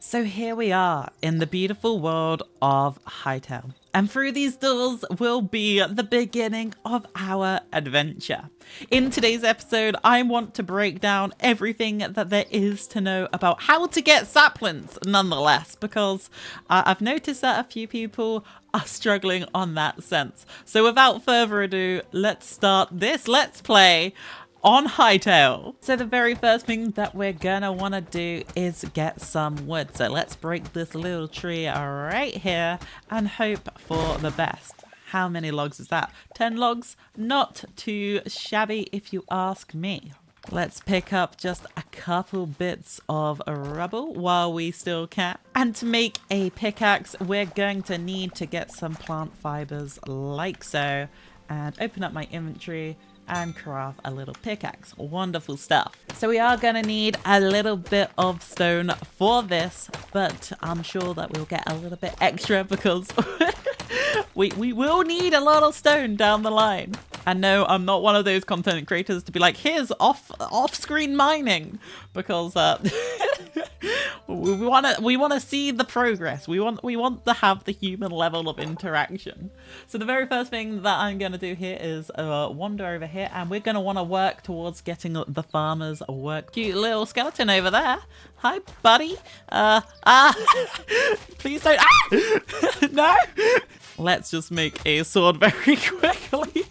So here we are in the beautiful world of Hytale. And through these doors will be the beginning of our adventure. In today's episode, I want to break down everything that there is to know about how to get saplings nonetheless, because I've noticed that a few people are struggling on that sense. So without further ado, let's start this Let's Play on Hytale. So the very first thing that we're gonna want to do is get some wood. So let's break this little tree right here and hope for the best. How many logs is that? 10 logs? Not too shabby if you ask me. Let's pick up just a couple bits of rubble while we still can. And to make a pickaxe, we're going to need to get some plant fibers like so. And open up my inventory and craft a little pickaxe. Wonderful stuff. So we are going to need a little bit of stone for this, but I'm sure that we'll get a little bit extra because we will need a lot of stone down the line. And no, I'm not one of those content creators to be like, here's off-screen mining, because we want to see the progress. We want to have the human level of interaction. So the very first thing that I'm going to do here is wander over here, and we're going to want to work towards getting the farmer's work. Cute little skeleton over there. Hi, buddy. Please don't. No. Let's just make a sword very quickly.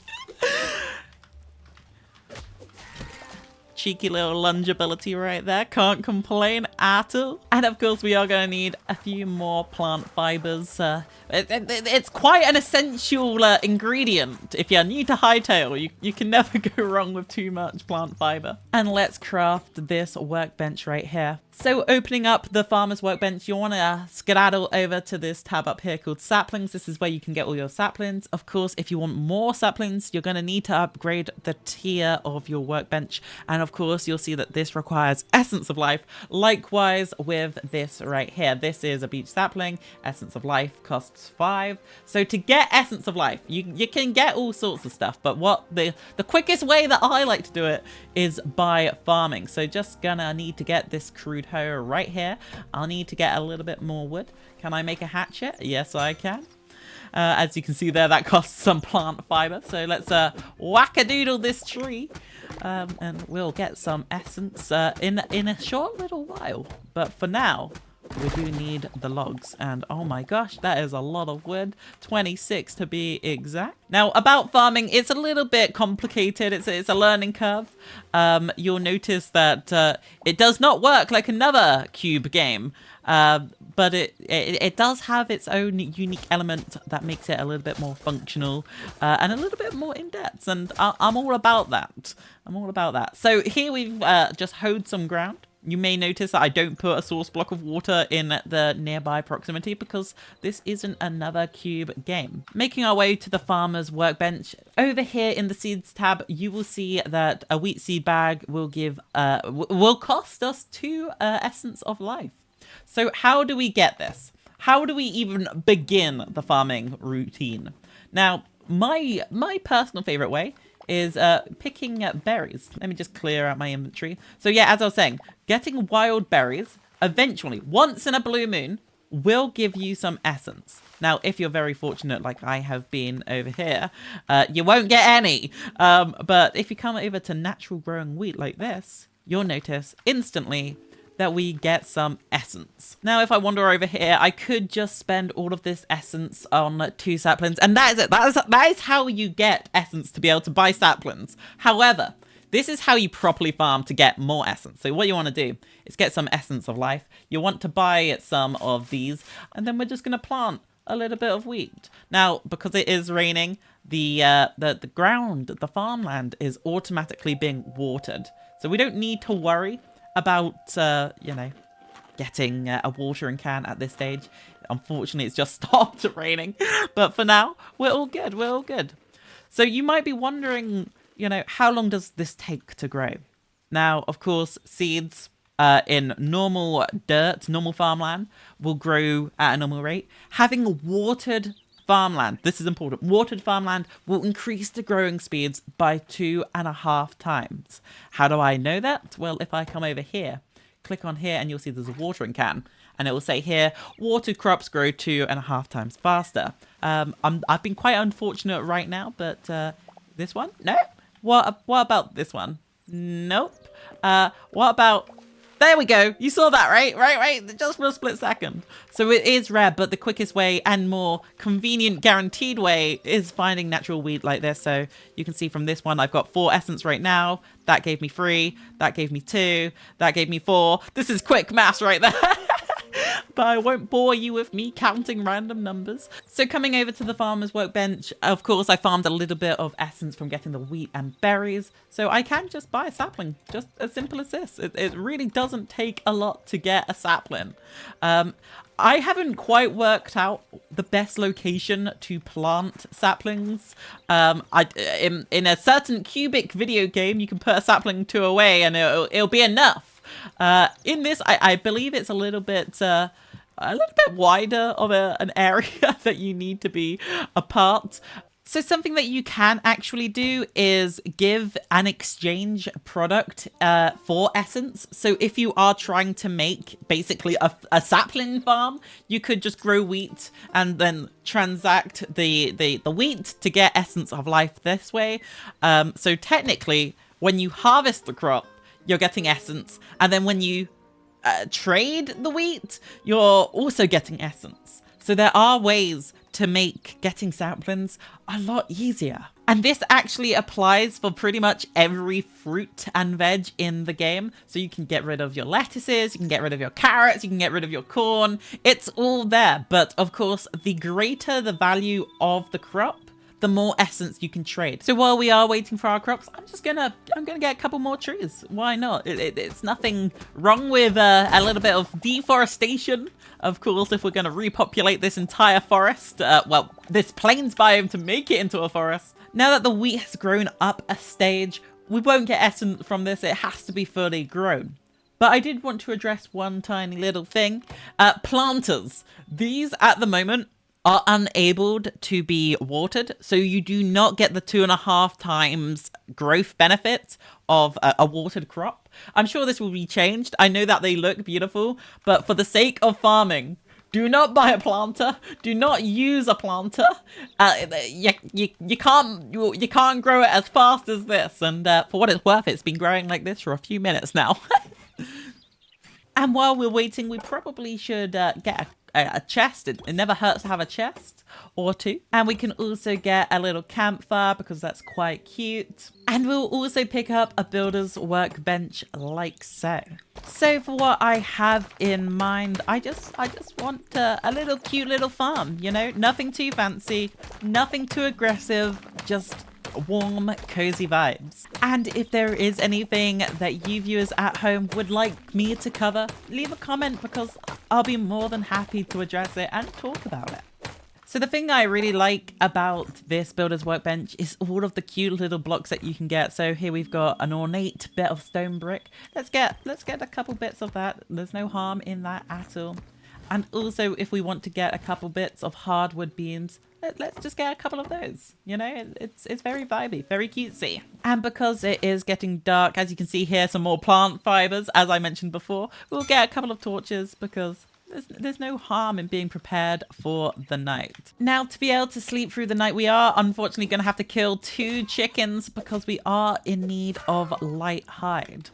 Cheeky little lunge ability right there. Can't complain at all. And of course, we are going to need a few more plant fibers. It's quite an essential ingredient. If you're new to Hytale, you can never go wrong with too much plant fiber. And let's craft this workbench right here. So opening up the farmer's workbench, you want to skedaddle over to this tab up here called Saplings. This is where you can get all your saplings. Of course, if you want more saplings, you're going to need to upgrade the tier of your workbench. And of course, you'll see that this requires Essence of Life. Likewise with this right here. This is a beech sapling. Essence of Life costs 5. So to get Essence of Life, you can get all sorts of stuff. But what the quickest way that I like to do it is by farming. So just gonna need to get this crude hoe right here. I'll need to get a little bit more wood. Can I make a hatchet? Yes, I can. As you can see there, that costs some plant fiber. So let's whack-a-doodle this tree. And we'll get some essence in a short little while. But for now, we do need the logs. And oh my gosh, that is a lot of wood. 26 to be exact. Now, about farming, it's a little bit complicated. It's a learning curve. You'll notice that it does not work like another cube game. But it does have its own unique element that makes it a little bit more functional and a little bit more in-depth. And I'm all about that. I'm all about that. So here we've just hoed some ground. You may notice that I don't put a source block of water in the nearby proximity because this isn't another cube game. Making our way to the farmer's workbench. Over here in the seeds tab, you will see that a wheat seed bag will cost us 2 essence of life. So how do we get this? How do we even begin the farming routine? Now, my personal favorite way is picking berries. Let me just clear out my inventory. So yeah, as I was saying, getting wild berries eventually, once in a blue moon, will give you some essence. Now, if you're very fortunate, like I have been over here, you won't get any. But if you come over to natural growing wheat like this, you'll notice instantly that we get some essence. Now, if I wander over here, I could just spend all of this essence on 2 saplings, and that is it. That is how you get essence to be able to buy saplings. However, this is how you properly farm to get more essence. So what you want to do is get some essence of life. You want to buy some of these, and then we're just going to plant a little bit of wheat. Now, because it is raining, the ground, the farmland is automatically being watered. So we don't need to worry about, you know, getting a watering can at this stage. Unfortunately, it's just stopped raining. But for now, we're all good. We're all good. So you might be wondering, you know, how long does this take to grow? Now, of course, seeds in normal dirt, normal farmland, will grow at a normal rate. Having watered farmland, this is important, watered farmland will increase the growing speeds by 2.5 times. How do I know that? Well, if I come over here, click on here, and you'll see there's a watering can. and it will say here, water crops grow 2.5 times faster. I've been quite unfortunate right now, but this one? No. What about this one? Nope. What about... There we go. You saw that, right? Right. Just for a split second. So it is rare, but the quickest way and more convenient guaranteed way is finding natural wheat like this. So you can see from this one, I've got 4 essence right now. That gave me 3. That gave me 2. That gave me 4. This is quick maths right there. But I won't bore you with me counting random numbers. So coming over to the farmer's workbench, of course, I farmed a little bit of essence from getting the wheat and berries. So I can just buy a sapling, just as simple as this. It really doesn't take a lot to get a sapling. I haven't quite worked out the best location to plant saplings. In a certain cubic video game, you can put a sapling 2 away and it'll be enough. In this, I believe it's a little bit wider of an area that you need to be apart. So something that you can actually do is give an exchange product for essence. So if you are trying to make basically a sapling farm, you could just grow wheat and then transact the wheat to get essence of life this way. So technically, when you harvest the crop, you're getting essence. And then when you trade the wheat, you're also getting essence. So there are ways to make getting saplings a lot easier. And this actually applies for pretty much every fruit and veg in the game. So you can get rid of your lettuces, you can get rid of your carrots, you can get rid of your corn. It's all there. But of course, the greater the value of the crop, the more essence you can trade. So while we are waiting for our crops, I'm gonna get a couple more trees. Why not? It's nothing wrong with a little bit of deforestation. Of course, if we're gonna repopulate this entire forest, well, this plains biome to make it into a forest. Now that the wheat has grown up a stage, we won't get essence from this. It has to be fully grown. But I did want to address one tiny little thing. Planters. These at the moment are unable to be watered, so you do not get the 2.5 times growth benefit of a watered crop. I'm sure this will be changed. I know that they look beautiful, but for the sake of farming, do not buy a planter. Do not use a planter. You can't grow it as fast as this. And for what it's worth, it's been growing like this for a few minutes now. And while we're waiting, we probably should get a chest. It never hurts to have a chest or 2. And we can also get a little campfire because that's quite cute. And we'll also pick up a builder's workbench like so. So for what I have in mind, I just want a little cute little farm, you know, nothing too fancy, nothing too aggressive, just warm, cozy vibes. And if there is anything that you viewers at home would like me to cover, leave a comment because I'll be more than happy to address it and talk about it. So the thing I really like about this builder's workbench is all of the cute little blocks that you can get. So here we've got an ornate bit of stone brick. Let's get a couple bits of that. There's no harm in that at all. And also if we want to get a couple bits of hardwood beams, let's just get a couple of those. You know, it's very vibey, very cutesy. And because it is getting dark, as you can see here, some more plant fibers, as I mentioned before, we'll get a couple of torches because there's no harm in being prepared for the night. Now, to be able to sleep through the night, we are unfortunately going to have to kill 2 chickens because we are in need of light hide.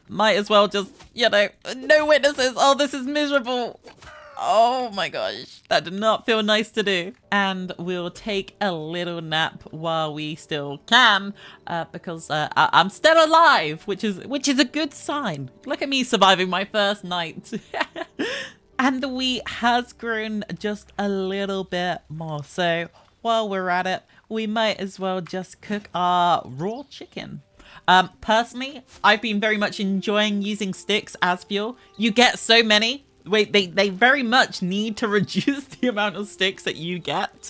Might as well just, you know, no witnesses. Oh, this is miserable. Oh my gosh, that did not feel nice to do. And we'll take a little nap while we still can, because I'm still alive, which is a good sign. Look at me surviving my first night. And the wheat has grown just a little bit more. So while we're at it, we might as well just cook our raw chicken. Personally, I've been very much enjoying using sticks as fuel. You get so many. Wait, they very much need to reduce the amount of sticks that you get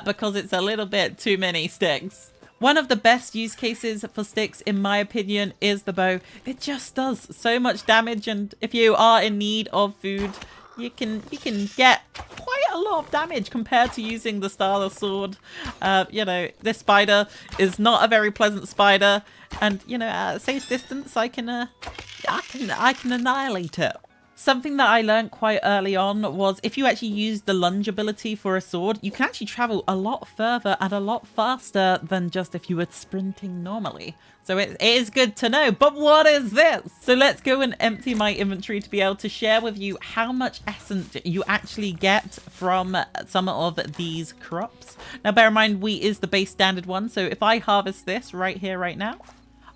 because it's a little bit too many sticks. One of the best use cases for sticks, in my opinion, is the bow. It just does so much damage, and if you are in need of food, you can get quite a lot of damage compared to using the Starless Sword. You know, this spider is not a very pleasant spider, and you know, at a safe distance, I can annihilate it. Something that I learned quite early on was if you actually use the lunge ability for a sword, you can actually travel a lot further and a lot faster than just if you were sprinting normally. So it is good to know. But what is this? So let's go and empty my inventory to be able to share with you how much essence you actually get from some of these crops. Now bear in mind, wheat is the base standard one. So if I harvest this right here, right now,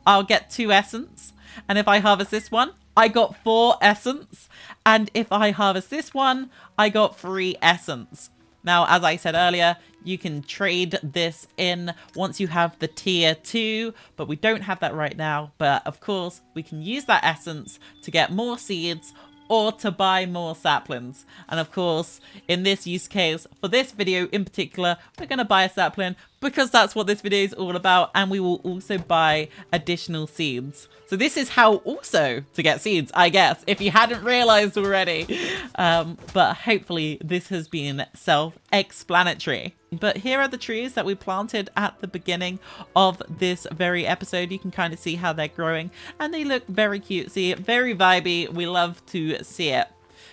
I'll get 2 essence. And if I harvest this one, I got 4 essence. And if I harvest this one, I got 3 essence. Now, as I said earlier, you can trade this in once you have the tier 2, but we don't have that right now. But of course, we can use that essence to get more seeds or to buy more saplings. And of course, in this use case, for this video in particular, we're going to buy a sapling because that's what this video is all about. And we will also buy additional seeds. So this is how also to get seeds, I guess, if you hadn't realized already. But hopefully this has been self-explanatory. But here are the trees that we planted at the beginning of this very episode. You can kind of see how they're growing and they look very cutesy, very vibey. We love to see it.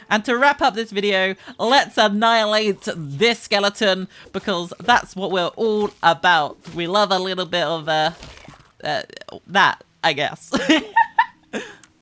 And to wrap up this video, let's annihilate this skeleton because that's what we're all about. We love a little bit of that, I guess.